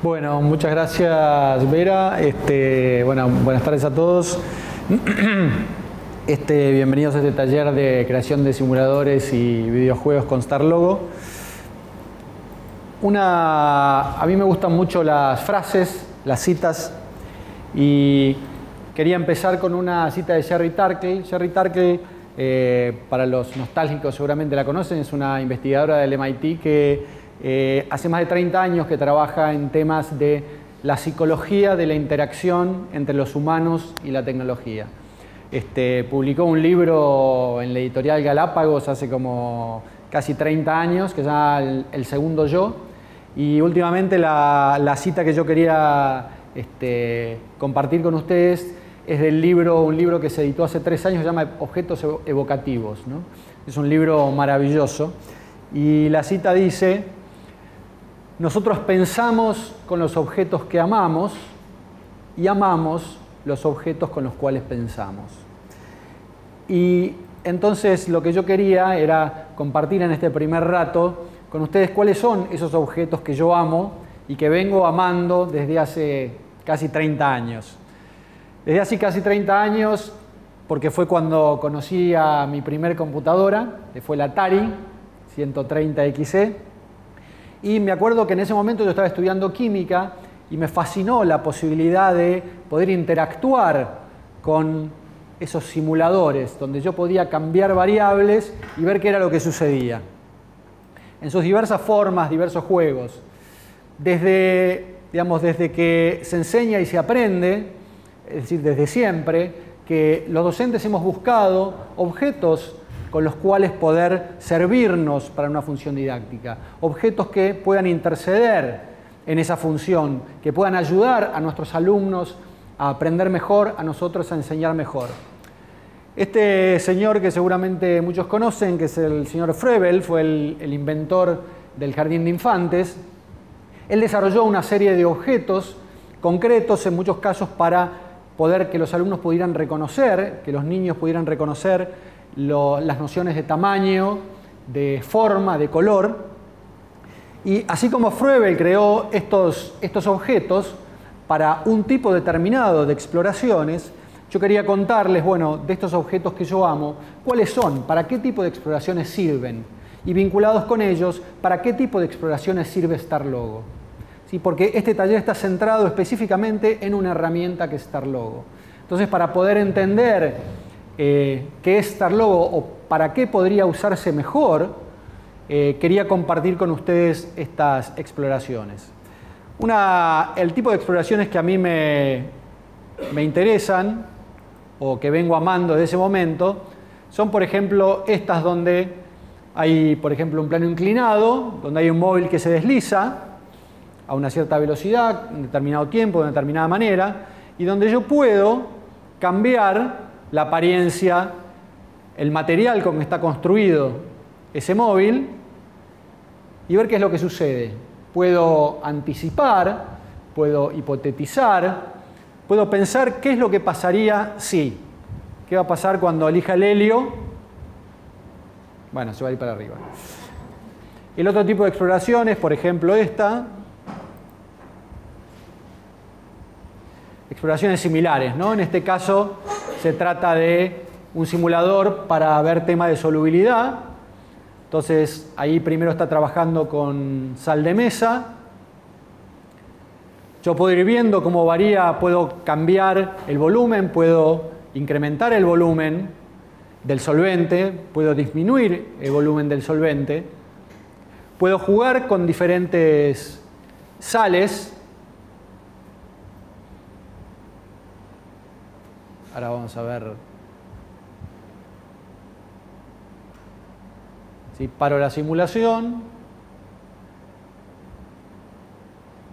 Bueno, muchas gracias, Vera. Bueno, buenas tardes a todos. Bienvenidos a este taller de creación de simuladores y videojuegos con StarLogo. A mí me gustan mucho las frases, las citas, y quería empezar con una cita de Sherry Turkle. Sherry Turkle, para los nostálgicos seguramente la conocen, es una investigadora del MIT que hace más de 30 años que trabaja en temas de la psicología de la interacción entre los humanos y la tecnología. Publicó un libro en la editorial Galápagos hace como casi 30 años que se llama El Segundo Yo, y últimamente la cita que yo quería compartir con ustedes es del libro, un libro que se editó hace 3 años, se llama Objetos Evocativos, ¿no? Es un libro maravilloso y la cita dice: nosotros pensamos con los objetos que amamos y amamos los objetos con los cuales pensamos. Y entonces lo que yo quería era compartir en este primer rato con ustedes cuáles son esos objetos que yo amo y que vengo amando desde hace casi 30 años. Desde hace casi 30 años, porque fue cuando conocí a mi primer computadora, que fue la Atari 130XE. Y me acuerdo que en ese momento yo estaba estudiando química y me fascinó la posibilidad de poder interactuar con esos simuladores, donde yo podía cambiar variables y ver qué era lo que sucedía. En sus diversas formas, diversos juegos. Desde que se enseña y se aprende, es decir, desde siempre, que los docentes hemos buscado objetos con los cuales poder servirnos para una función didáctica. Objetos que puedan interceder en esa función, que puedan ayudar a nuestros alumnos a aprender mejor, a nosotros a enseñar mejor. Este señor que seguramente muchos conocen, que es el señor Froebel, fue el inventor del jardín de infantes. Él desarrolló una serie de objetos concretos, en muchos casos para poder que los alumnos pudieran reconocer, que los niños pudieran reconocer las nociones de tamaño, de forma, de color. Y así como Froebel creó estos objetos para un tipo determinado de exploraciones, yo quería contarles, bueno, de estos objetos que yo amo, cuáles son, para qué tipo de exploraciones sirven, y vinculados con ellos, para qué tipo de exploraciones sirve StarLogo. ¿Sí? Porque este taller está centrado específicamente en una herramienta que es StarLogo. Entonces, para poder entender qué es StarLogo o para qué podría usarse mejor, quería compartir con ustedes estas exploraciones. El tipo de exploraciones que a mí me interesan o que vengo amando desde ese momento son, por ejemplo, estas donde hay, por ejemplo, un plano inclinado, donde hay un móvil que se desliza a una cierta velocidad, en determinado tiempo, de una determinada manera, y donde yo puedo cambiar la apariencia, el material con que está construido ese móvil y ver qué es lo que sucede. Puedo anticipar, puedo hipotetizar, puedo pensar qué es lo que pasaría si. ¿Qué va a pasar cuando elija el helio? Bueno, se va a ir para arriba. El otro tipo de exploraciones, por ejemplo esta, exploraciones similares, ¿no? En este caso se trata de un simulador para ver temas de solubilidad. Entonces ahí primero está trabajando con sal de mesa. Yo puedo ir viendo cómo varía, puedo cambiar el volumen, puedo incrementar el volumen del solvente, puedo disminuir el volumen del solvente, puedo jugar con diferentes sales. Ahora vamos a ver. ¿Sí? Paro la simulación.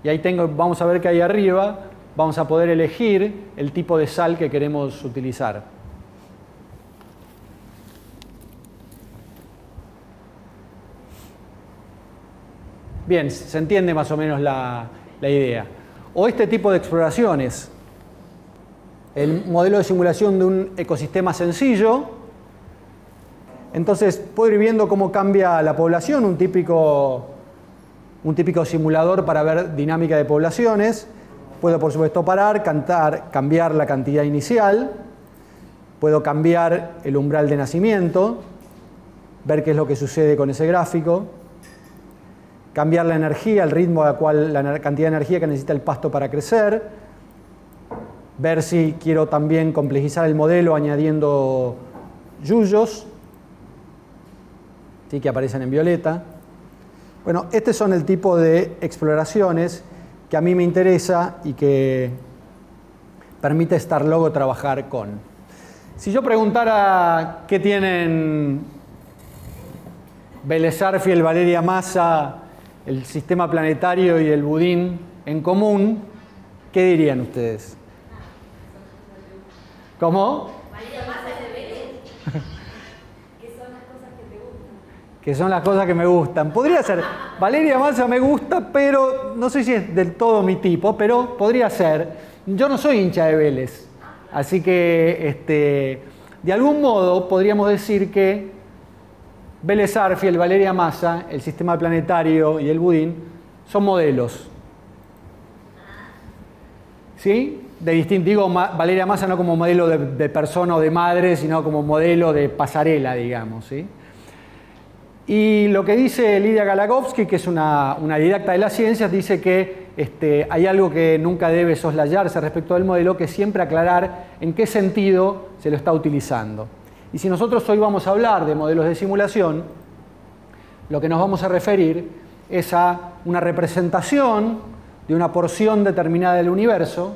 Y ahí vamos a ver que ahí arriba vamos a poder elegir el tipo de sal que queremos utilizar. Bien, se entiende más o menos la idea. O este tipo de exploraciones. El modelo de simulación de un ecosistema sencillo. Entonces puedo ir viendo cómo cambia la población, un típico un típico simulador para ver dinámica de poblaciones. Puedo, por supuesto, parar, cambiar la cantidad inicial. Puedo cambiar el umbral de nacimiento, ver qué es lo que sucede con ese gráfico. Cambiar la energía, el ritmo a la cantidad de energía que necesita el pasto para crecer. Ver si quiero también complejizar el modelo añadiendo yuyos, ¿sí?, que aparecen en violeta. Bueno, estos son el tipo de exploraciones que a mí me interesa y que permite StarLogo trabajar con. Si yo preguntara qué tienen Vélez Sarsfield, Valeria Massa, el sistema planetario y el budín en común, ¿qué dirían ustedes? ¿Cómo? Valeria Massa es de Vélez. ¿Qué son las cosas que te gustan? Que son las cosas que me gustan. Podría ser, Valeria Massa me gusta, pero no sé si es del todo mi tipo, pero podría ser. Yo no soy hincha de Vélez, así que de algún modo podríamos decir que Vélez Sarsfield, Valeria Massa, el sistema planetario y el budín son modelos. ¿Sí? De distinto, digo Valeria Massa no como modelo de persona o de madre, sino como modelo de pasarela, digamos, ¿sí? Y lo que dice Lidia Galagovsky, que es una didacta de las ciencias, dice que hay algo que nunca debe soslayarse respecto del modelo, que es siempre aclarar en qué sentido se lo está utilizando. Y si nosotros hoy vamos a hablar de modelos de simulación, lo que nos vamos a referir es a una representación de una porción determinada del universo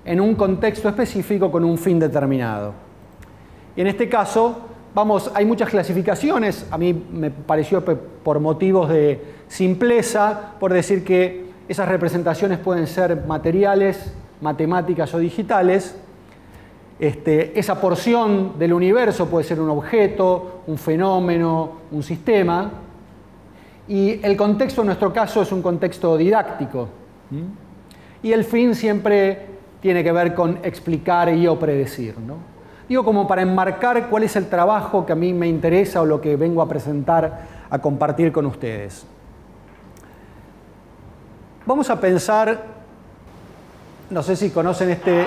en un contexto específico con un fin determinado. Y en este caso, hay muchas clasificaciones. A mí me pareció, por motivos de simpleza, por decir que esas representaciones pueden ser materiales, matemáticas o digitales. Esa porción del universo puede ser un objeto, un fenómeno, un sistema. Y el contexto en nuestro caso es un contexto didáctico. Y el fin siempre tiene que ver con explicar y o predecir, ¿no? Digo, como para enmarcar cuál es el trabajo que a mí me interesa o lo que vengo a presentar, a compartir con ustedes. Vamos a pensar, no sé si conocen este...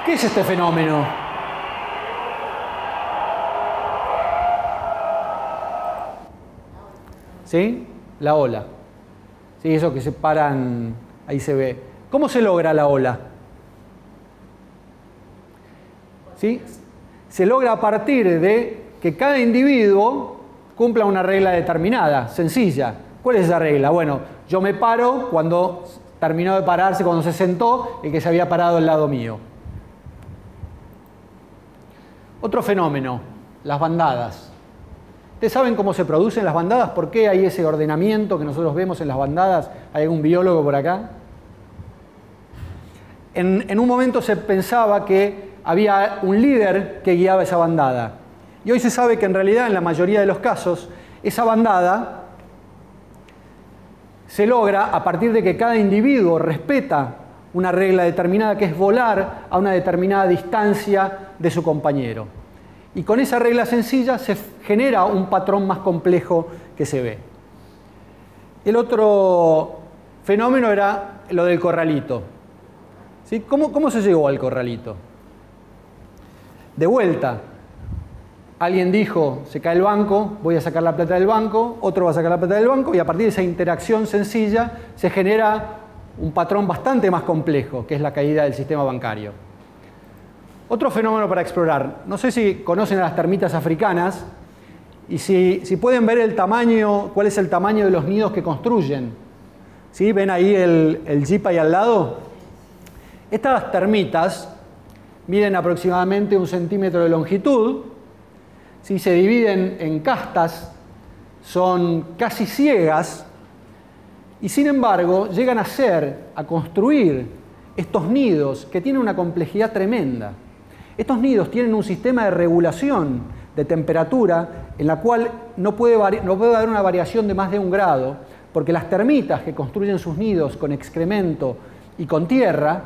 ¿Qué es este fenómeno? ¿Sí? La ola. ¿Sí? Eso que se paran, ahí se ve. ¿Cómo se logra la ola? ¿Sí? Se logra a partir de que cada individuo cumpla una regla determinada, sencilla. ¿Cuál es esa regla? Bueno, yo me paro cuando terminó de pararse, cuando se sentó el que se había parado al lado mío. Otro fenómeno, las bandadas. ¿Ustedes saben cómo se producen las bandadas? ¿Por qué hay ese ordenamiento que nosotros vemos en las bandadas? ¿Hay algún biólogo por acá? En un momento se pensaba que había un líder que guiaba esa bandada. Y hoy se sabe que en realidad, en la mayoría de los casos, esa bandada se logra a partir de que cada individuo respeta una regla determinada, que es volar a una determinada distancia de su compañero. Y con esa regla sencilla se genera un patrón más complejo que se ve. El otro fenómeno era lo del corralito. ¿Sí? ¿Cómo se llegó al corralito? De vuelta, alguien dijo, se cae el banco, voy a sacar la plata del banco, otro va a sacar la plata del banco, y a partir de esa interacción sencilla se genera un patrón bastante más complejo, que es la caída del sistema bancario. Otro fenómeno para explorar. No sé si conocen a las termitas africanas y si pueden ver el tamaño, cuál es el tamaño de los nidos que construyen. ¿Sí? ¿Ven ahí el jeep ahí al lado? Estas termitas miden aproximadamente 1 centímetro de longitud. ¿Sí? Se dividen en castas, son casi ciegas. Y sin embargo, llegan a construir estos nidos que tienen una complejidad tremenda. Estos nidos tienen un sistema de regulación de temperatura en la cual no puede haber una variación de más de 1 grado, porque las termitas que construyen sus nidos con excremento y con tierra,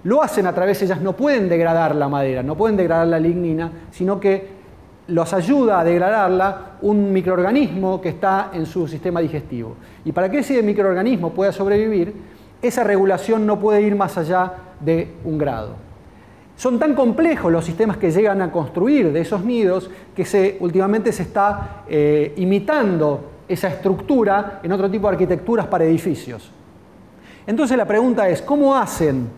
lo hacen a través, ellas no pueden degradar la madera, no pueden degradar la lignina, sino que los ayuda a degradarla un microorganismo que está en su sistema digestivo. Y para que ese microorganismo pueda sobrevivir, esa regulación no puede ir más allá de 1 grado. Son tan complejos los sistemas que llegan a construir de esos nidos que últimamente se está imitando esa estructura en otro tipo de arquitecturas para edificios. Entonces la pregunta es, ¿cómo hacen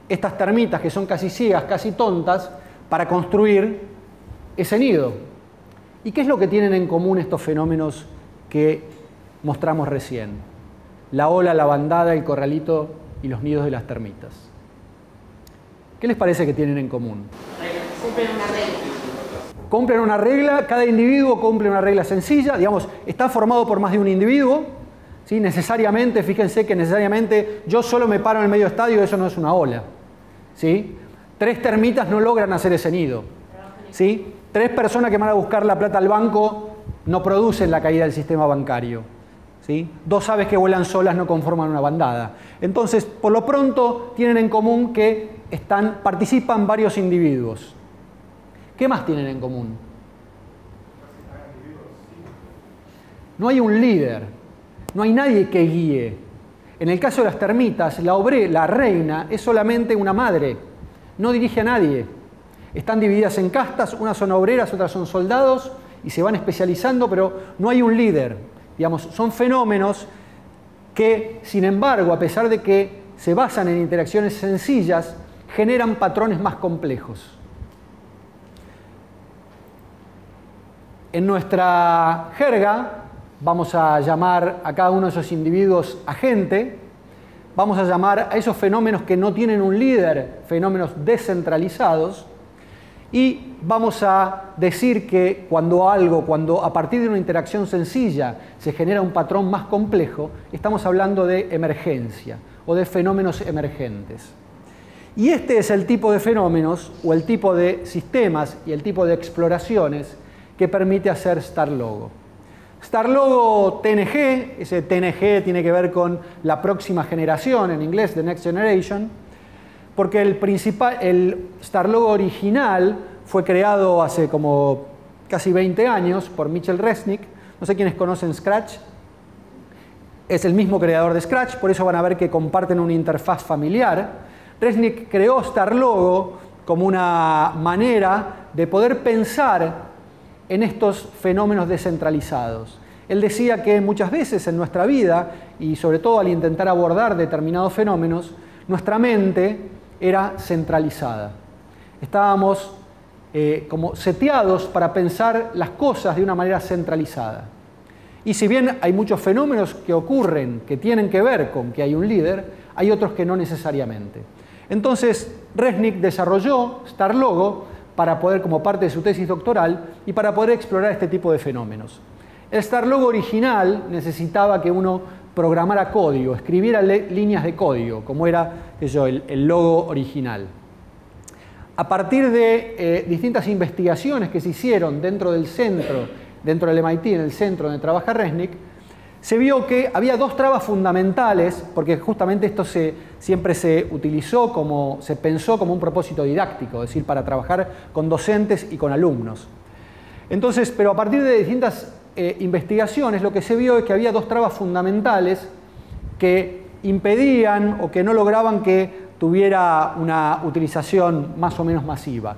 estas termitas que son casi ciegas, casi tontas, para construir ese nido? ¿Y qué es lo que tienen en común estos fenómenos que mostramos recién? La ola, la bandada, el corralito y los nidos de las termitas. ¿Qué les parece que tienen en común? Cumplen una regla. Cumplen una regla, cada individuo cumple una regla sencilla, digamos, está formado por más de un individuo, ¿sí? Necesariamente, fíjense que necesariamente yo solo me paro en el medio estadio, eso no es una ola, ¿sí? 3 termitas no logran hacer ese nido, ¿sí? 3 personas que van a buscar la plata al banco no producen la caída del sistema bancario, ¿sí? 2 aves que vuelan solas no conforman una bandada. Entonces, por lo pronto, tienen en común que participan varios individuos. ¿Qué más tienen en común? No hay un líder, no hay nadie que guíe. En el caso de las termitas, la reina es solamente una madre, no dirige a nadie. Están divididas en castas, unas son obreras, otras son soldados, y se van especializando, pero no hay un líder. Digamos, son fenómenos que, sin embargo, a pesar de que se basan en interacciones sencillas, generan patrones más complejos. En nuestra jerga vamos a llamar a cada uno de esos individuos agente, vamos a llamar a esos fenómenos que no tienen un líder, fenómenos descentralizados, y vamos a decir que cuando a partir de una interacción sencilla se genera un patrón más complejo, estamos hablando de emergencia o de fenómenos emergentes. Y este es el tipo de fenómenos o el tipo de sistemas y el tipo de exploraciones que permite hacer Starlogo. Starlogo TNG, ese TNG tiene que ver con la próxima generación, en inglés, The Next Generation, porque el Starlogo original fue creado hace como casi 20 años por Mitchell Resnick. No sé quiénes conocen Scratch. Es el mismo creador de Scratch, por eso van a ver que comparten una interfaz familiar. Resnick creó Starlogo como una manera de poder pensar en estos fenómenos descentralizados. Él decía que muchas veces en nuestra vida, y sobre todo al intentar abordar determinados fenómenos, nuestra mente era centralizada. Estábamos como seteados para pensar las cosas de una manera centralizada. Y si bien hay muchos fenómenos que ocurren que tienen que ver con que hay un líder, hay otros que no necesariamente. Entonces, Resnick desarrolló Starlogo para poder, como parte de su tesis doctoral, y para poder explorar este tipo de fenómenos. El Starlogo original necesitaba que uno programara código, escribiera líneas de código, como era el logo original. A partir de distintas investigaciones que se hicieron dentro del centro, dentro del MIT, en el centro donde trabaja Resnick, se vio que había 2 trabas fundamentales, porque justamente esto siempre se utilizó se pensó como un propósito didáctico, es decir, para trabajar con docentes y con alumnos. Entonces, pero a partir de distintas investigaciones, lo que se vio es que había 2 trabas fundamentales que impedían o que no lograban que tuviera una utilización más o menos masiva.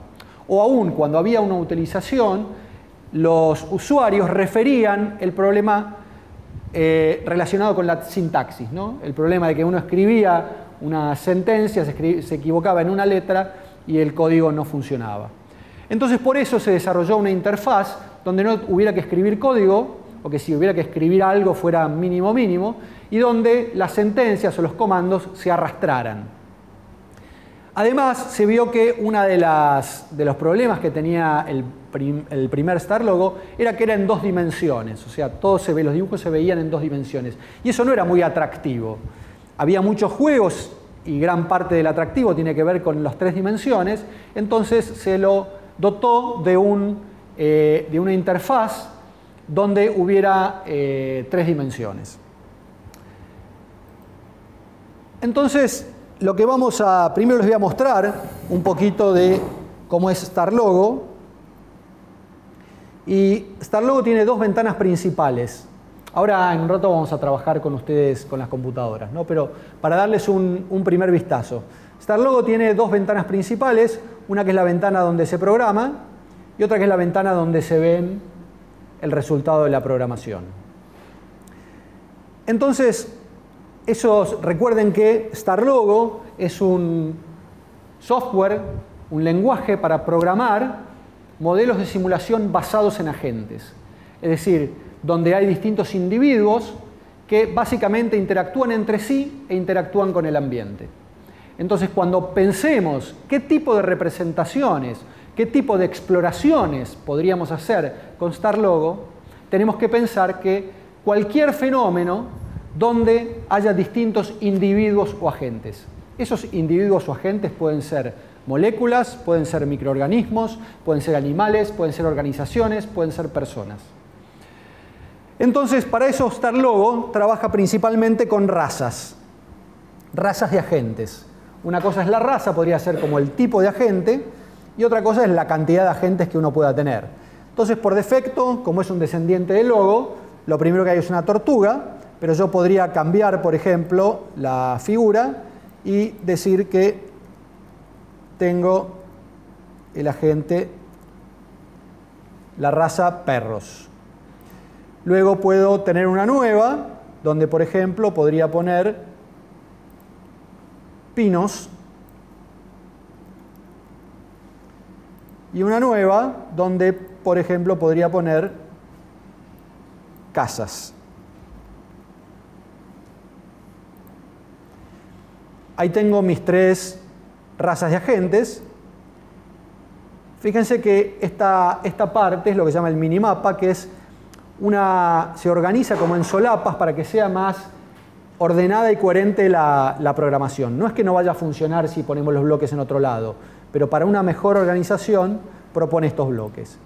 O aún cuando había una utilización, los usuarios referían el problema relacionado con la sintaxis, ¿no? El problema de que uno escribía una sentencia, se equivocaba en una letra y el código no funcionaba. Entonces, por eso se desarrolló una interfaz donde no hubiera que escribir código, o que si hubiera que escribir algo fuera mínimo, y donde las sentencias o los comandos se arrastraran. Además, se vio que uno de los problemas que tenía el primer Starlogo era que era en 2 dimensiones, o sea, los dibujos se veían en 2 dimensiones, y eso no era muy atractivo. Había muchos juegos y gran parte del atractivo tiene que ver con las 3 dimensiones, entonces se lo dotó de una interfaz donde hubiera 3 dimensiones. Entonces, lo que primero les voy a mostrar un poquito de cómo es StarLogo. Y StarLogo tiene dos ventanas principales. Ahora en un rato vamos a trabajar con ustedes con las computadoras, ¿no? Pero para darles un primer vistazo. StarLogo tiene dos ventanas principales, una que es la ventana donde se programa y otra que es la ventana donde se ven el resultado de la programación. Entonces, recuerden que StarLogo es un software, un lenguaje para programar modelos de simulación basados en agentes. Es decir, donde hay distintos individuos que básicamente interactúan entre sí e interactúan con el ambiente. Entonces, cuando pensemos qué tipo de representaciones, qué tipo de exploraciones podríamos hacer con StarLogo, tenemos que pensar que cualquier fenómeno donde haya distintos individuos o agentes. Esos individuos o agentes pueden ser moléculas, pueden ser microorganismos, pueden ser animales, pueden ser organizaciones, pueden ser personas. Entonces, para eso StarLogo trabaja principalmente con razas de agentes. Una cosa es la raza, podría ser como el tipo de agente, y otra cosa es la cantidad de agentes que uno pueda tener. Entonces, por defecto, como es un descendiente de logo, lo primero que hay es una tortuga, pero yo podría cambiar, por ejemplo, la figura y decir que tengo el agente, la raza perros. Luego puedo tener una nueva, donde por ejemplo podría poner pinos. Y una nueva, donde por ejemplo podría poner casas. Ahí tengo mis tres razas de agentes. Fíjense que esta parte es lo que se llama el minimapa, que es se organiza como en solapas para que sea más ordenada y coherente la programación. No es que no vaya a funcionar si ponemos los bloques en otro lado, pero para una mejor organización propone estos bloques.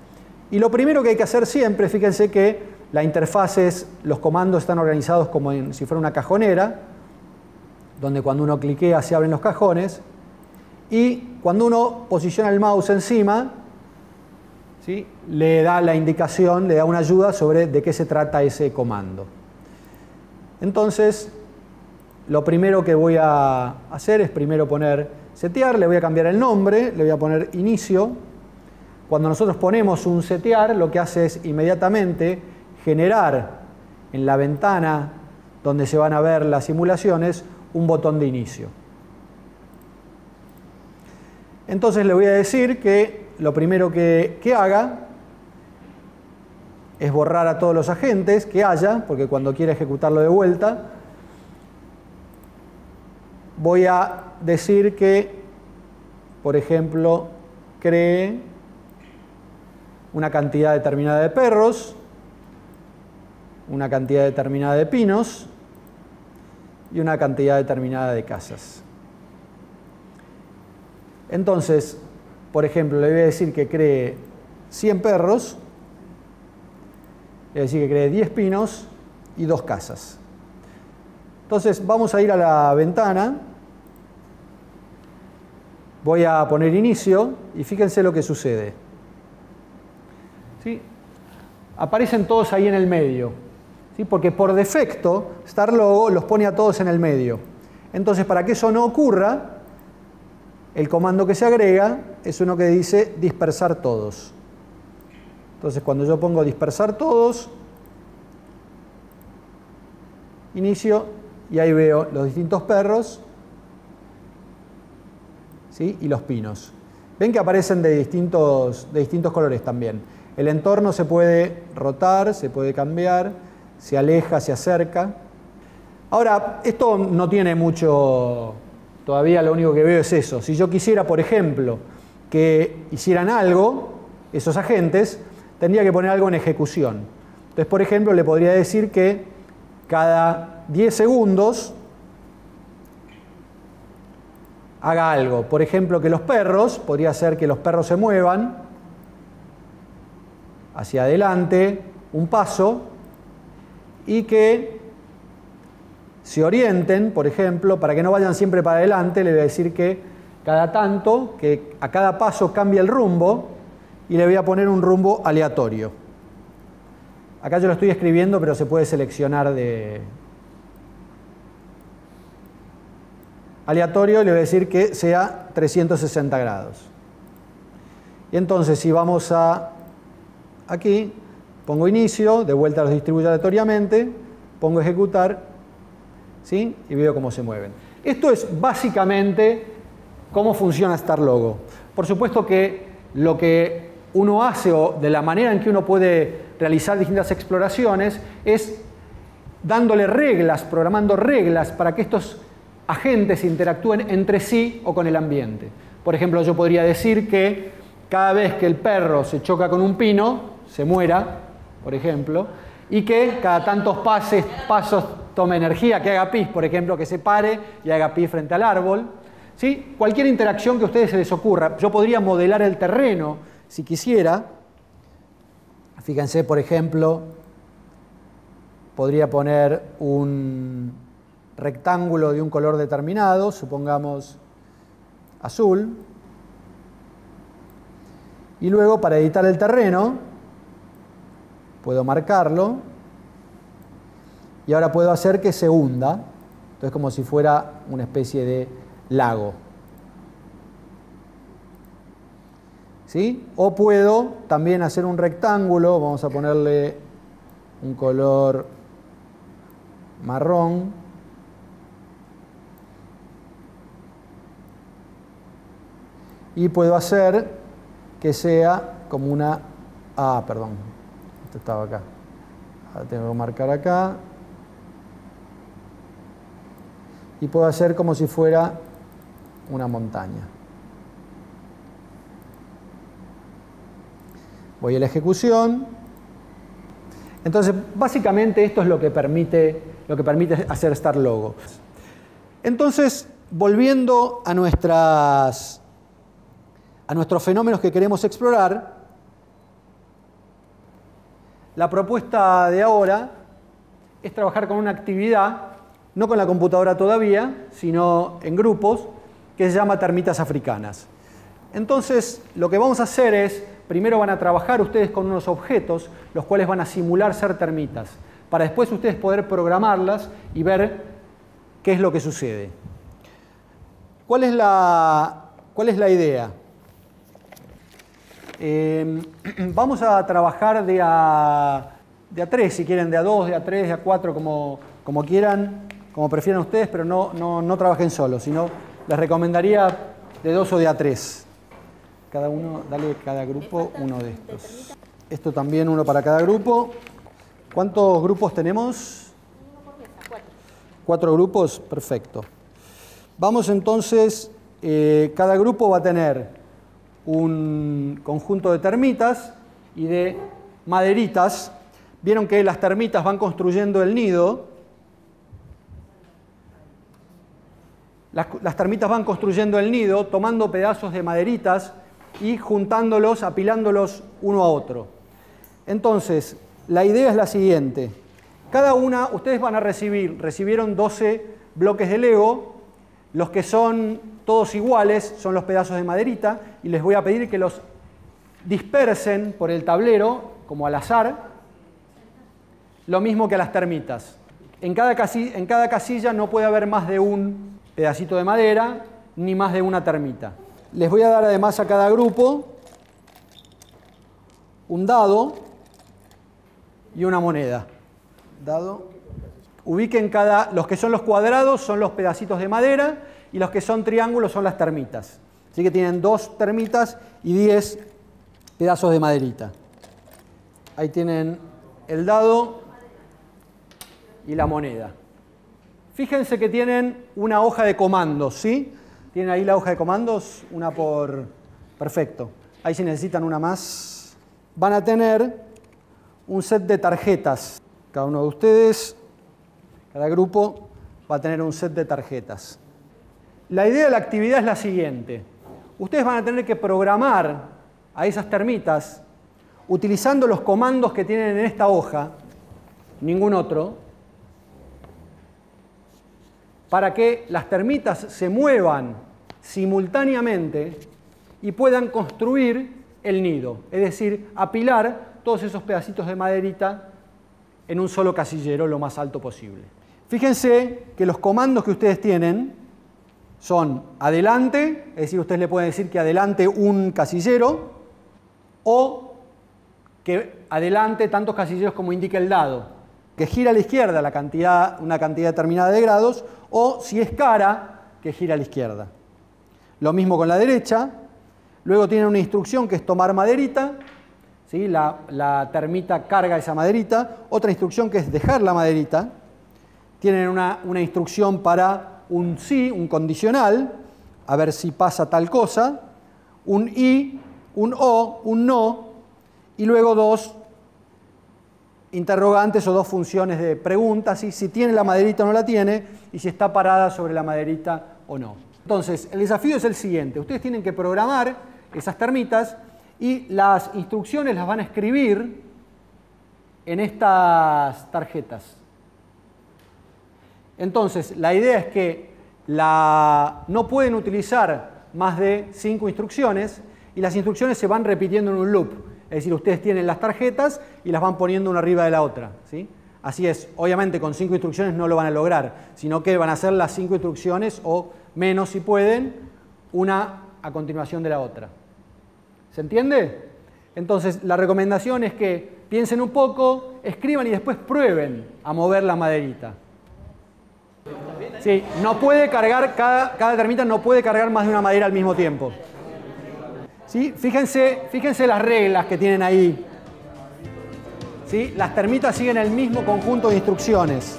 Y lo primero que hay que hacer siempre, fíjense que la interfaz los comandos están organizados como si fuera una cajonera, donde cuando uno cliquea se abren los cajones, y cuando uno posiciona el mouse encima, ¿sí?, le da la indicación, le da una ayuda sobre de qué se trata ese comando. Entonces, lo primero que voy a hacer es primero poner setear, le voy a cambiar el nombre, le voy a poner inicio. Cuando nosotros ponemos un setear, lo que hace es inmediatamente generar en la ventana donde se van a ver las simulaciones un botón de inicio. Entonces le voy a decir que lo primero que haga es borrar a todos los agentes que haya, porque cuando quiera ejecutarlo de vuelta, voy a decir que, por ejemplo, cree una cantidad determinada de perros, una cantidad determinada de pinos y una cantidad determinada de casas. Entonces, por ejemplo, le voy a decir que cree 100 perros, le voy a decir que cree 10 pinos y 2 casas. Entonces, vamos a ir a la ventana, voy a poner inicio y fíjense lo que sucede. ¿Sí? Aparecen todos ahí en el medio, ¿sí? Porque por defecto StarLogo los pone a todos en el medio. Entonces, para que eso no ocurra, el comando que se agrega es uno que dice dispersar todos. Entonces, cuando yo pongo dispersar todos, inicio y ahí veo los distintos perros, ¿sí?, y los pinos. Ven que aparecen de distintos colores también. El entorno se puede rotar, se puede cambiar, se aleja, se acerca. Ahora, esto no tiene mucho. Todavía lo único que veo es eso. Si yo quisiera, por ejemplo, que hicieran algo, esos agentes, tendría que poner algo en ejecución. Entonces, por ejemplo, le podría decir que cada 10 segundos haga algo. Por ejemplo, que los perros, podría ser que los perros se muevan hacia adelante un paso y que se orienten, por ejemplo, para que no vayan siempre para adelante, le voy a decir que cada tanto, que a cada paso cambie el rumbo, y le voy a poner un rumbo aleatorio. Acá yo lo estoy escribiendo, pero se puede seleccionar de aleatorio, le voy a decir que sea 360 grados. Y entonces, si vamos a aquí, pongo inicio, de vuelta los distribuyo aleatoriamente, pongo ejecutar, ¿sí? Y veo cómo se mueven. Esto es básicamente cómo funciona StarLogo. Por supuesto que lo que uno hace, o de la manera en que uno puede realizar distintas exploraciones, es dándole reglas, programando reglas para que estos agentes interactúen entre sí o con el ambiente. Por ejemplo, yo podría decir que cada vez que el perro se choca con un pino, se muera, por ejemplo, y que cada tantos pasos tome energía, que haga pis, por ejemplo, que se pare y haga pis frente al árbol. ¿Sí? Cualquier interacción que a ustedes se les ocurra. Yo podría modelar el terreno si quisiera. Fíjense, por ejemplo, podría poner un rectángulo de un color determinado, supongamos azul. Y luego, para editar el terreno, puedo marcarlo. Y ahora puedo hacer que se hunda. Entonces, como si fuera una especie de lago. ¿Sí? O puedo también hacer un rectángulo, vamos a ponerle un color marrón. Y puedo hacer que sea como una... Ah, perdón, esto estaba acá. Ahora tengo que marcar acá. Y puedo hacer como si fuera una montaña. Voy a la ejecución. Entonces, básicamente esto es lo que permite hacer StarLogo. Entonces, volviendo a nuestros fenómenos que queremos explorar, la propuesta de ahora es trabajar con una actividad, no con la computadora todavía, sino en grupos, que se llama termitas africanas. Entonces, lo que vamos a hacer es, primero van a trabajar ustedes con unos objetos, los cuales van a simular ser termitas, para después ustedes poder programarlas y ver qué es lo que sucede. ¿Cuál es la idea? Vamos a trabajar de a 3, si quieren, de a 2, de a 3, de a 4, como quieran, como prefieran ustedes, pero no trabajen solos, sino les recomendaría de 2 o de a 3. Cada uno, dale cada grupo uno de estos. Esto también, uno para cada grupo. ¿Cuántos grupos tenemos? 4 grupos, perfecto. Vamos entonces, cada grupo va a tener un conjunto de termitas y de maderitas. Vieron que las termitas van construyendo el nido. Las termitas van construyendo el nido, tomando pedazos de maderitas y juntándolos, apilándolos uno a otro. Entonces, la idea es la siguiente. Cada una, ustedes van a recibieron 12 bloques de Lego. Los que son todos iguales son los pedazos de maderita, y les voy a pedir que los dispersen por el tablero, como al azar, lo mismo que a las termitas. En cada casilla no puede haber más de un pedacito de madera, ni más de una termita. Les voy a dar además a cada grupo un dado y una moneda. Dado. Ubiquen los que son los cuadrados son los pedacitos de madera, y los que son triángulos son las termitas. Así que tienen 2 termitas y 10 pedazos de maderita. Ahí tienen el dado y la moneda. Fíjense que tienen una hoja de comandos, ¿sí? ¿Tienen ahí la hoja de comandos? Una por... Perfecto. Ahí si necesitan una más. Van a tener un set de tarjetas. Cada uno de ustedes, cada grupo, va a tener un set de tarjetas. La idea de la actividad es la siguiente. Ustedes van a tener que programar a esas termitas utilizando los comandos que tienen en esta hoja, ningún otro, para que las termitas se muevan simultáneamente y puedan construir el nido, es decir, apilar todos esos pedacitos de maderita en un solo casillero lo más alto posible. Fíjense que los comandos que ustedes tienen son adelante, es decir, ustedes le pueden decir que adelante un casillero o que adelante tantos casilleros como indica el dado, que gira a la izquierda una cantidad determinada de grados, o si es cara, que gira a la izquierda. Lo mismo con la derecha. Luego tienen una instrucción que es tomar maderita, ¿sí? La termita carga esa maderita. Otra instrucción que es dejar la maderita. Tienen una instrucción para un sí, un condicional, a ver si pasa tal cosa, un y, un o, un no, y luego dos interrogantes o dos funciones de preguntas, ¿sí? Si tiene la maderita o no la tiene, y si está parada sobre la maderita o no. Entonces, el desafío es el siguiente. Ustedes tienen que programar esas termitas y las instrucciones las van a escribir en estas tarjetas. Entonces, la idea es que no pueden utilizar más de 5 instrucciones y las instrucciones se van repitiendo en un loop. Es decir, ustedes tienen las tarjetas y las van poniendo una arriba de la otra, ¿sí? Así es, obviamente con 5 instrucciones no lo van a lograr, sino que van a hacer las 5 instrucciones o menos si pueden, una a continuación de la otra. ¿Se entiende? Entonces, la recomendación es que piensen un poco, escriban y después prueben a mover la maderita. Sí, no puede cargar, cada termita no puede cargar más de una madera al mismo tiempo. ¿Sí? Fíjense las reglas que tienen ahí. ¿Sí? Las termitas siguen el mismo conjunto de instrucciones.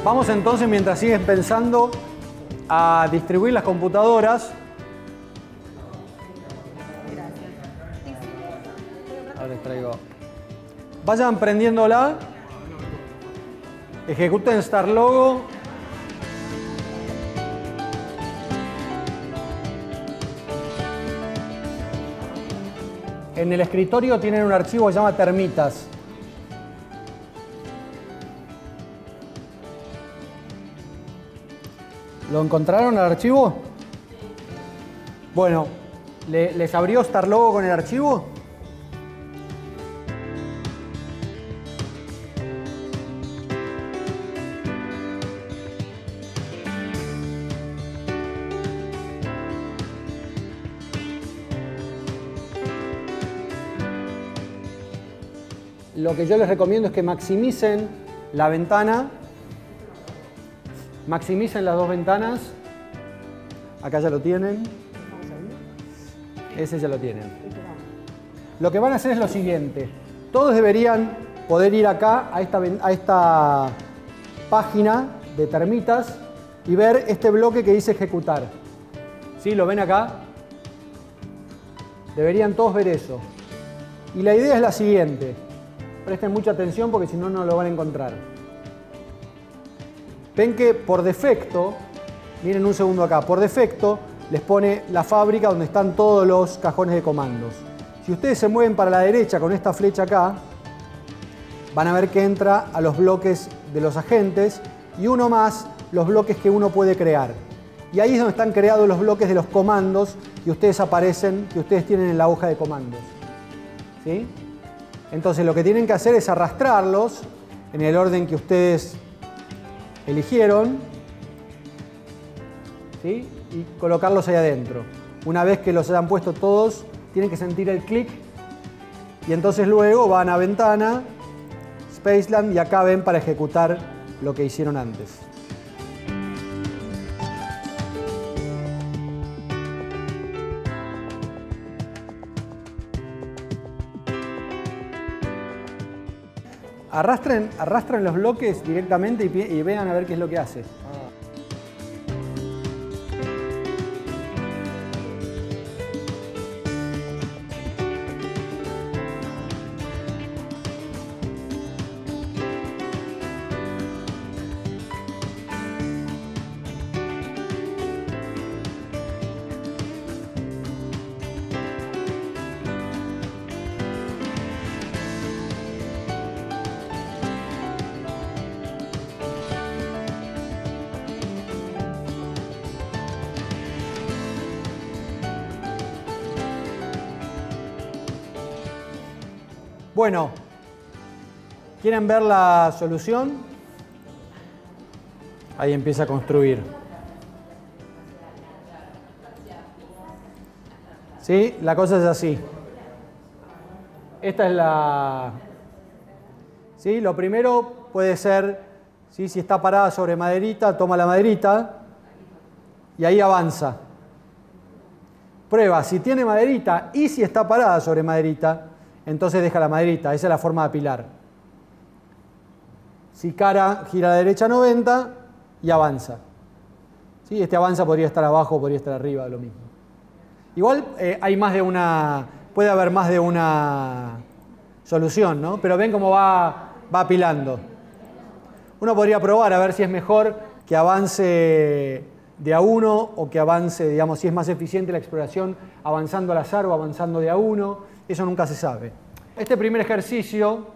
Vamos entonces, mientras siguen pensando, a distribuir las computadoras. Ahora les traigo. Vayan prendiéndola. Ejecuten Start Logo. En el escritorio tienen un archivo que se llama termitas. ¿Lo encontraron el archivo? Bueno, ¿les abrió Start Logo con el archivo? Lo que yo les recomiendo es que maximicen la ventana. Maximicen las dos ventanas. Acá ya lo tienen. Ese ya lo tienen. Lo que van a hacer es lo siguiente. Todos deberían poder ir acá a esta página de termitas y ver este bloque que dice ejecutar. ¿Sí? ¿Lo ven acá? Deberían todos ver eso. Y la idea es la siguiente. Presten mucha atención porque si no, no lo van a encontrar. Ven que por defecto, miren un segundo acá, por defecto les pone la fábrica donde están todos los cajones de comandos. Si ustedes se mueven para la derecha con esta flecha acá, van a ver que entra a los bloques de los agentes y uno más los bloques que uno puede crear. Y ahí es donde están creados los bloques de los comandos que ustedes tienen en la hoja de comandos. ¿sí? Entonces lo que tienen que hacer es arrastrarlos en el orden que ustedes eligieron, ¿sí? Y colocarlos ahí adentro. Una vez que los hayan puesto todos, tienen que sentir el clic y entonces luego van a Ventana, Spaceland y acá ven para ejecutar lo que hicieron antes. Arrastren los bloques directamente y vean a ver qué es lo que hace. Bueno, ¿quieren ver la solución? Ahí empieza a construir. ¿Sí? La cosa es así. Esta es la... ¿Sí? Lo primero puede ser, ¿sí? Si está parada sobre maderita, toma la maderita y ahí avanza. Prueba si tiene maderita y si está parada sobre maderita, entonces deja la maderita. Esa es la forma de apilar. Si cara, gira a la derecha 90 y avanza. ¿Sí? Este avanza podría estar abajo, podría estar arriba, lo mismo. Igual hay más de una, puede haber más de una solución, ¿no? Pero ven cómo va apilando. Uno podría probar a ver si es mejor que avance de a uno o que avance, digamos, si es más eficiente la exploración avanzando al azar o avanzando de a uno. Eso nunca se sabe. Este primer ejercicio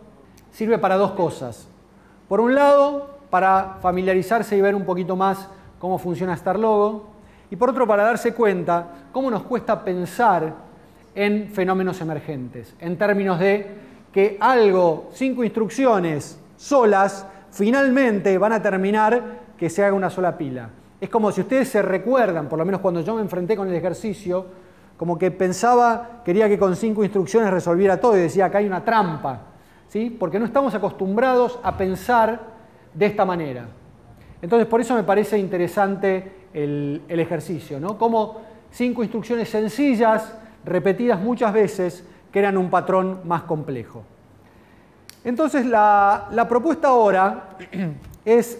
sirve para dos cosas. Por un lado, para familiarizarse y ver un poquito más cómo funciona Starlogo. Y por otro, para darse cuenta cómo nos cuesta pensar en fenómenos emergentes. En términos de que algo, 5 instrucciones solas, finalmente van a terminar que se haga una sola pila. Es como si ustedes se recuerdan, por lo menos cuando yo me enfrenté con el ejercicio, como que pensaba, quería que con 5 instrucciones resolviera todo y decía, acá hay una trampa, ¿sí? Porque no estamos acostumbrados a pensar de esta manera. Entonces, por eso me parece interesante el ejercicio, ¿no? Como 5 instrucciones sencillas, repetidas muchas veces, crean un patrón más complejo. Entonces, la propuesta ahora es,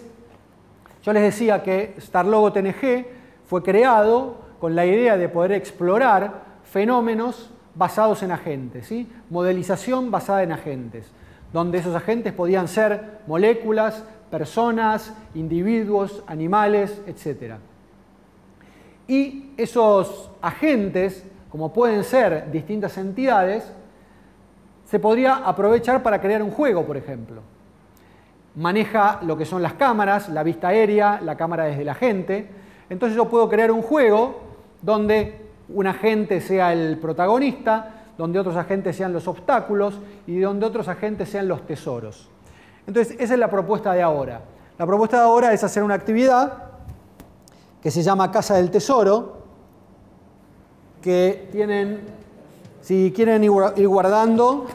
yo les decía que Starlogo TNG fue creado con la idea de poder explorar fenómenos basados en agentes, ¿sí? Modelización basada en agentes, donde esos agentes podían ser moléculas, personas, individuos, animales, etc. Y esos agentes, como pueden ser distintas entidades, se podría aprovechar para crear un juego, por ejemplo. Maneja lo que son las cámaras, la vista aérea, la cámara desde el agente. Entonces yo puedo crear un juego donde un agente sea el protagonista, donde otros agentes sean los obstáculos y donde otros agentes sean los tesoros. Entonces, esa es la propuesta de ahora. La propuesta de ahora es hacer una actividad que se llama Casa del Tesoro, que tienen, si quieren ir guardando,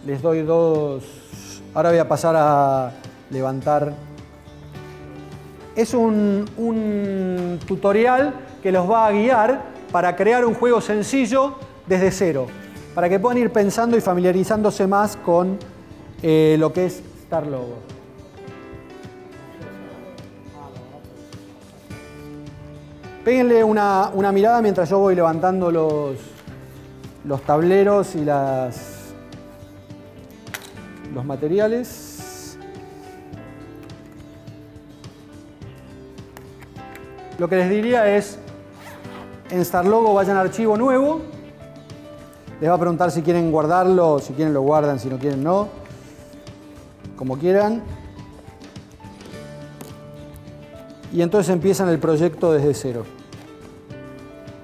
les doy 2. Ahora voy a pasar a levantar. Es un tutorial que los va a guiar para crear un juego sencillo desde cero, para que puedan ir pensando y familiarizándose más con lo que es Starlogo. Péguenle una mirada mientras yo voy levantando los tableros y los materiales. Lo que les diría es, en Starlogo vayan a archivo nuevo, les va a preguntar si quieren guardarlo, si quieren lo guardan, si no quieren no, como quieran. Y entonces empiezan el proyecto desde cero.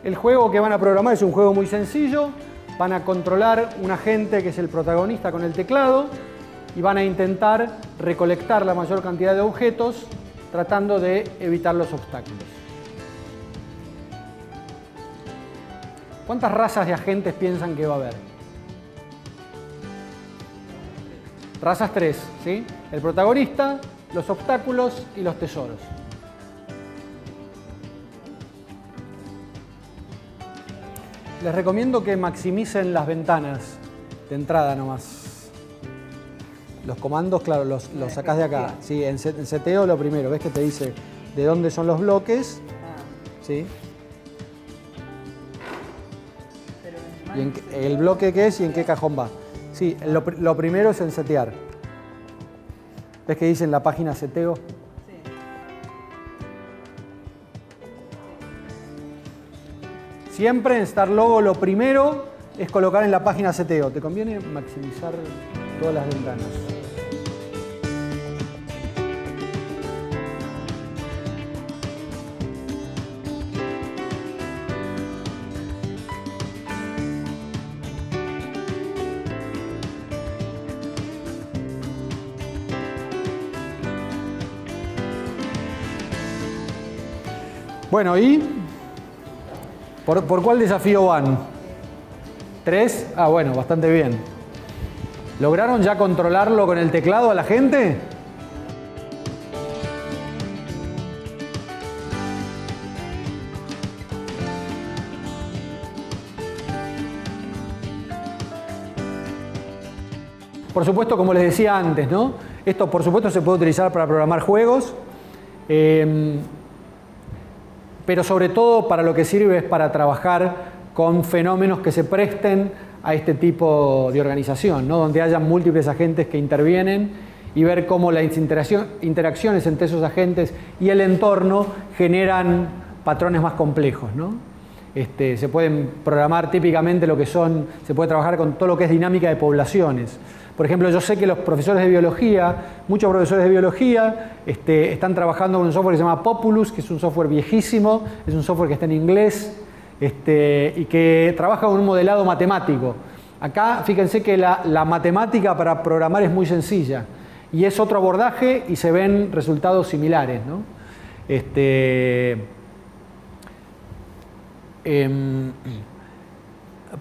el juego que van a programar es un juego muy sencillo. Van a controlar un agente que es el protagonista con el teclado y van a intentar recolectar la mayor cantidad de objetos tratando de evitar los obstáculos. ¿Cuántas razas de agentes piensan que va a haber? Razas 3, ¿sí? El protagonista, los obstáculos y los tesoros. Les recomiendo que maximicen las ventanas de entrada nomás. Los comandos, claro, los sacás de acá. Sí, en seteo lo primero, ves que te dice de dónde son los bloques. ¿Sí? Y el bloque que es y en qué cajón va. Sí, lo primero es en setear. ¿Ves que dice en la página seteo? Siempre en StarLogo lo primero es colocar en la página seteo. Te conviene maximizar todas las ventanas. Bueno, ¿y por cuál desafío van? ¿3? Ah, bueno, bastante bien. ¿Lograron ya controlarlo con el teclado a la gente? Por supuesto, como les decía antes, ¿no? Esto, por supuesto, se puede utilizar para programar juegos. Pero sobre todo para lo que sirve es para trabajar con fenómenos que se presten a este tipo de organización, ¿no? Donde haya múltiples agentes que intervienen y ver cómo las interacciones entre esos agentes y el entorno generan patrones más complejos, ¿no? Se pueden programar típicamente se puede trabajar con todo lo que es dinámica de poblaciones. Por ejemplo, yo sé que los profesores de biología, muchos profesores de biología, están trabajando con un software que se llama Populus, que es un software viejísimo, es un software que está en inglés, y que trabaja con un modelado matemático. Acá, fíjense que la matemática para programar es muy sencilla, y es otro abordaje y se ven resultados similares, ¿no?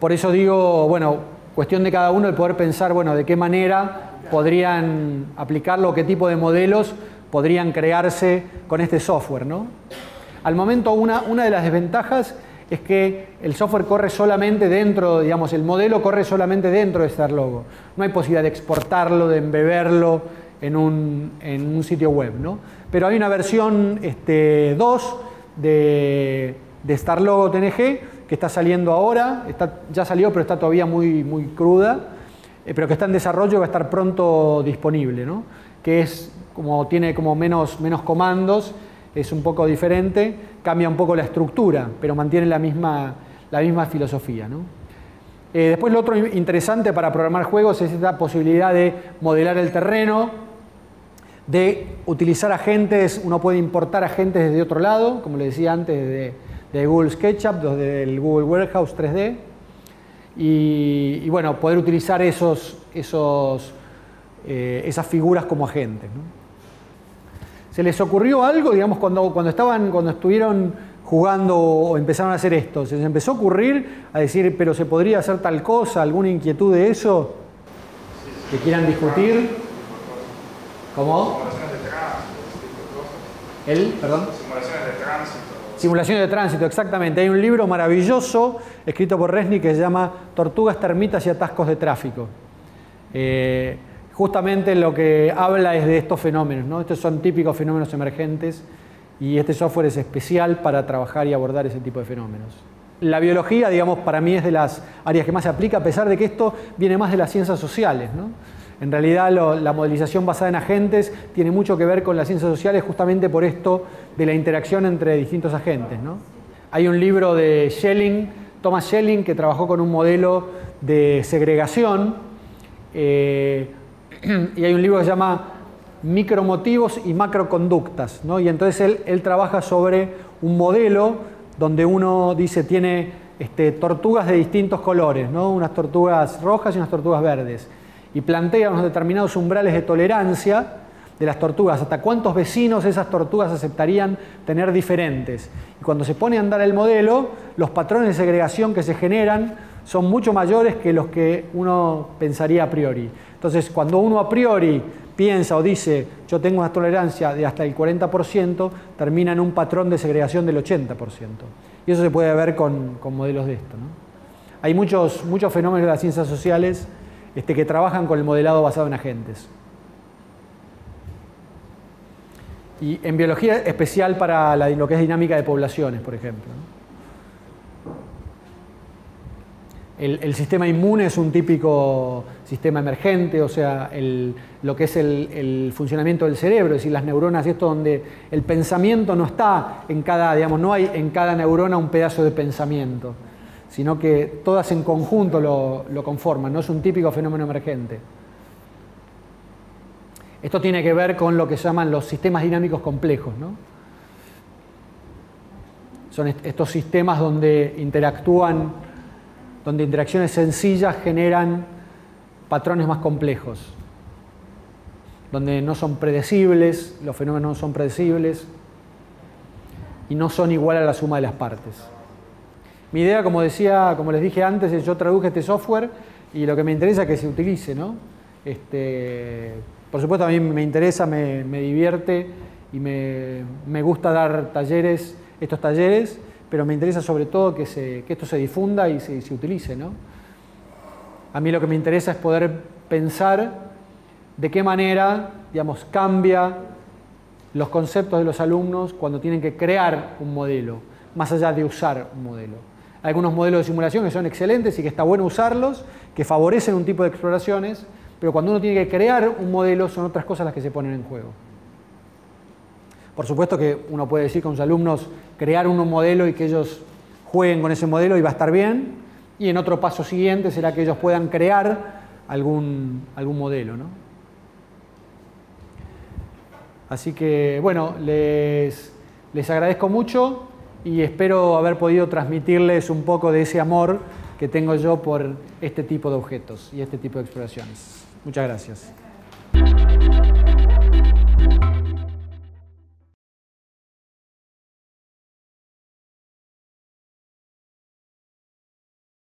Por eso digo, bueno, cuestión de cada uno el poder pensar, bueno, de qué manera podrían aplicarlo, qué tipo de modelos podrían crearse con este software, ¿no? Al momento, una de las desventajas es que el software corre solamente dentro, digamos, el modelo corre solamente dentro de StarLogo. No hay posibilidad de exportarlo, de embeberlo en un sitio web, ¿no? Pero hay una versión 2 de StarLogo TNG que está saliendo ahora, ya salió pero está todavía muy cruda, pero que está en desarrollo y va a estar pronto disponible, ¿no? Que es tiene como menos comandos, es un poco diferente, cambia un poco la estructura, pero mantiene la misma filosofía, ¿no? Después lo otro interesante para programar juegos es esta posibilidad de modelar el terreno, de utilizar agentes. Uno puede importar agentes desde otro lado, como les decía antes, de Google SketchUp, desde el Google Warehouse 3D, y bueno, poder utilizar esas figuras como agentes, ¿no? ¿Se les ocurrió algo, digamos, cuando estuvieron jugando o empezaron a hacer esto? ¿Se les empezó a ocurrir a decir, pero se podría hacer tal cosa, alguna inquietud de eso que quieran discutir? ¿Cómo? Perdón. Simulaciones de tránsito. Simulaciones de tránsito, exactamente. Hay un libro maravilloso escrito por Resnick que se llama Tortugas, termitas y atascos de tráfico. Justamente lo que habla es de estos fenómenos, ¿no? Estos son típicos fenómenos emergentes y este software es especial para trabajar y abordar ese tipo de fenómenos. La biología, digamos, para mí es de las áreas que más se aplica, a pesar de que esto viene más de las ciencias sociales, ¿no? En realidad la modelización basada en agentes tiene mucho que ver con las ciencias sociales justamente por esto de la interacción entre distintos agentes, ¿no? Hay un libro de Schelling, Thomas Schelling, que trabajó con un modelo de segregación, y hay un libro que se llama Micromotivos y macroconductas, ¿no? Y entonces él trabaja sobre un modelo donde uno dice tiene tortugas de distintos colores, ¿no? Unas tortugas rojas y unas tortugas verdes, y plantea unos determinados umbrales de tolerancia de las tortugas, hasta cuántos vecinos esas tortugas aceptarían tener diferentes. Y cuando se pone a andar el modelo, los patrones de segregación que se generan son mucho mayores que los que uno pensaría a priori. Entonces, cuando uno a priori piensa o dice yo tengo una tolerancia de hasta el 40%, termina en un patrón de segregación del 80%. Y eso se puede ver con modelos de esto, ¿no? Hay muchos fenómenos de las ciencias sociales que trabajan con el modelado basado en agentes. Y en biología especial para lo que es dinámica de poblaciones, por ejemplo, ¿no? El sistema inmune es un típico sistema emergente, o sea, lo que es el funcionamiento del cerebro, es decir, las neuronas, y esto donde el pensamiento no está en cada, digamos, no hay en cada neurona un pedazo de pensamiento, sino que todas en conjunto lo conforman, no es un típico fenómeno emergente. Esto tiene que ver con lo que se llaman los sistemas dinámicos complejos, ¿no? Son estos sistemas donde interacciones sencillas generan patrones más complejos, donde no son predecibles, los fenómenos no son predecibles y no son igual a la suma de las partes. Mi idea, como les dije antes, es yo traduje este software y lo que me interesa es que se utilice, ¿no? Por supuesto, a mí me interesa, me divierte y me gusta dar estos talleres, pero me interesa sobre todo que esto se difunda y se utilice, ¿no? A mí lo que me interesa es poder pensar de qué manera, digamos, cambia los conceptos de los alumnos cuando tienen que crear un modelo, más allá de usar un modelo. Hay algunos modelos de simulación que son excelentes y que está bueno usarlos, que favorecen un tipo de exploraciones, pero cuando uno tiene que crear un modelo son otras cosas las que se ponen en juego. Por supuesto que uno puede decir con sus alumnos crear un modelo y que ellos jueguen con ese modelo y va a estar bien, y en otro paso siguiente será que ellos puedan crear algún modelo, ¿no? Así que, bueno, les agradezco mucho y espero haber podido transmitirles un poco de ese amor que tengo yo por este tipo de objetos y este tipo de exploraciones. Muchas gracias.